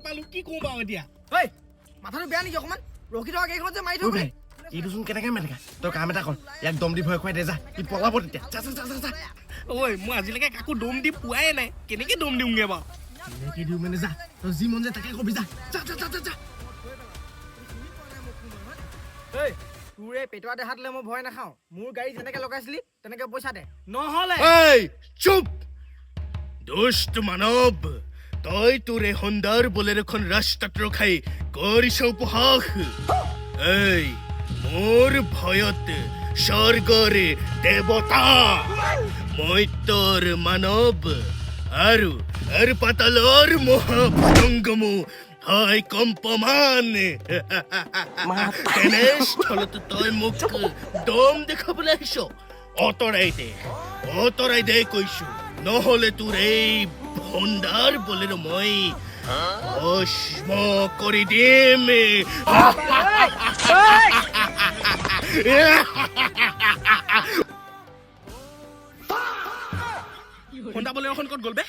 নাপালো কি কওঁ বাৰু এতিয়া ঐ মাথাটো বেয়া নেকি অকমান ৰখি থকা কেইখনত যে মাৰি থৈ গ'লি এইটোচোন কেনেকে মেলেকা তই কাম এটা কৰ ইয়াক দম দি ভয় খুৱাই দে যা ই পলাব তেতিয়া যা যা যা যা ঐ মই আজিলৈকে কাকো দম দি পোৱাই নাই কেনেকে দম দিওঁগে বাৰু এনেকে দিওঁ মানে যা তই যি মন যায় তাকে কবি যা যা যা যা যা ঐ তোৰ এই পেটুৱা দেখাতলে মই ভয় নাখাওঁ মোৰ গাড়ী যেনেকে লগাইছিলি তেনেকে পইচা দে নহ'লে এই চুপ দুষ্ট মানৱ তই তোৰ এই সুন্দৰ বলেৰোখন ৰাস্তাত ৰখাই কৰিছ উপহাস এই মোৰ ভয়ত স্বৰ্গৰে দেৱতা মই তোৰ মানৱ আৰু পাতালৰ মহাভুজংগমো হয় কম্পমান তেনেস্থলত তই মোক দম দেখাবলৈ আহিছ অতৰাই দে কৈছো নহ'লে তোৰ এই ভণ্ডাৰ বলেৰো মই ভস্ম কৰি দিম হোণ্ডা বলেৰোখন ক'ত গ'ল বে